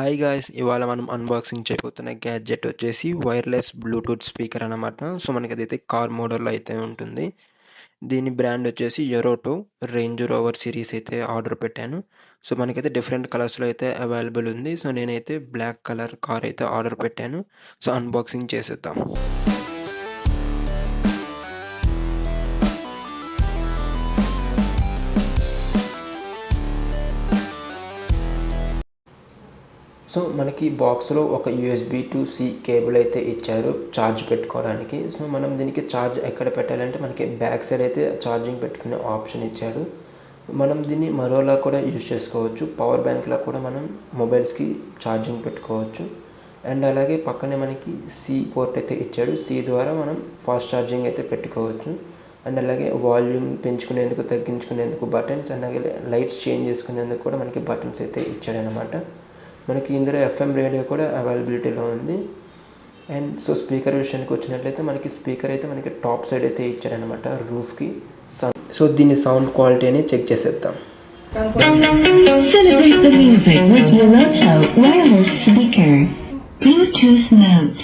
Hi guys! ఇవాళ మనం unboxing చేయబోతున్న గ్యాడ్జెట్ వచ్చేసి వైర్‌లెస్ బ్లూటూత్ స్పీకర్ అన్నమాట. సో, మనకదైతే కార్ మోడల్‌లో అయితే ఉంటుంది. దీని బ్రాండ్ వచ్చేసి యొరోటో రేంజ్ రోవర్ సిరీస్ అయితే ఆర్డర్ పెట్టాను. సో, మనకైతే డిఫరెంట్ కలర్స్‌లో అయితే అవైలబుల్ ఉంది. సో, నేనైతే బ్లాక్ కలర్ కార్ అయితే ఆర్డర్ పెట్టాను. సో, అన్బాక్సింగ్ చేసేద్దాం. సో, మనకి బాక్స్‌లో ఒక యూఎస్బీ టు సి కేబుల్ అయితే ఇచ్చారు ఛార్జ్ పెట్టుకోవడానికి. సో, మనం దీనికి ఛార్జ్ ఎక్కడ పెట్టాలంటే మనకి బ్యాక్ సైడ్ అయితే ఛార్జింగ్ పెట్టుకునే ఆప్షన్ ఇచ్చాడు. మనం దీన్ని మరోలా కూడా యూజ్ చేసుకోవచ్చు. పవర్ బ్యాంక్‌లా కూడా మనం మొబైల్స్‌కి ఛార్జింగ్ పెట్టుకోవచ్చు. అండ్ అలాగే పక్కనే మనకి సి పోర్ట్ అయితే ఇచ్చాడు. సి ద్వారా మనం ఫాస్ట్ ఛార్జింగ్ అయితే పెట్టుకోవచ్చు. అండ్ అలాగే వాల్యూమ్ పెంచుకునేందుకు, తగ్గించుకునేందుకు బటన్స్, అండ్ అలాగే లైట్స్ చేంజ్ చేసుకునేందుకు కూడా మనకి బటన్స్ అయితే ఇచ్చాడనమాట. మనకి ఇందులో ఎఫ్ఎం రేడియో కూడా అవైలబిలిటీలో ఉంది. అండ్ సో స్పీకర్ విషయానికి వచ్చినట్లయితే మనకి స్పీకర్ అయితే మనకి టాప్ సైడ్ అయితే ఇచ్చాడనమాట రూఫ్కి. సో దీని సౌండ్ క్వాలిటీ అని చెక్ చేసేద్దాం. Celebrate the music with Yoroto wireless speaker. Bluetooth mode.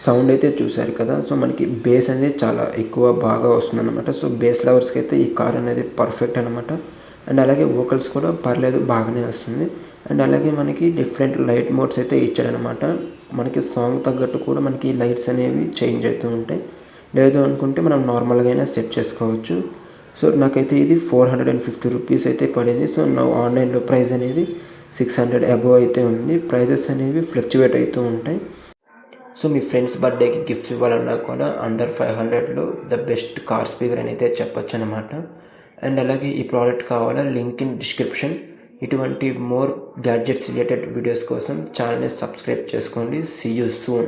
Sound అయితే చూశారు కదా. సో మనకి బేస్ అనేది చాలా ఎక్కువ బాగా వస్తుందన్నమాట. సో బేస్ లవర్స్కి అయితే ఈ కార్ అనేది పర్ఫెక్ట్ అనమాట. అండ్ అలాగే వోకల్స్ కూడా పర్లేదు, బాగానే వస్తుంది. అండ్ అలాగే మనకి డిఫరెంట్ లైట్ మోడ్స్ అయితే ఇచ్చాడనమాట. మనకి సాంగ్ తగ్గట్టు కూడా మనకి లైట్స్ అనేవి చేంజ్ అవుతూ ఉంటాయి. లేదు అనుకుంటే మనం నార్మల్గా అయినా సెట్ చేసుకోవచ్చు. సో నాకైతే ఇది 450 రూపీస్ అయితే పడింది. సో నా ఆన్లైన్లో ప్రైస్ అనేది 600 అబోవ్ అయితే ఉంది. ప్రైజెస్ అనేవి ఫ్లక్చువేట్ అవుతూ ఉంటాయి. సో మీ ఫ్రెండ్స్ బర్త్డేకి గిఫ్ట్స్ ఇవ్వాలన్నా కూడా అండర్ 500లో ద బెస్ట్ కార్ స్పీకర్ అని అయితే చెప్పొచ్చు అనమాట. అండ్ అలాగే ఈ ప్రోడక్ట్ కావాలా, లింక్ ఇన్ డిస్క్రిప్షన్. ఇటువంటి మోర్ గ్యాడ్జెట్స్ రిలేటెడ్ వీడియోస్ కోసం ఛానల్ని సబ్స్క్రైబ్ చేసుకోండి. See you soon.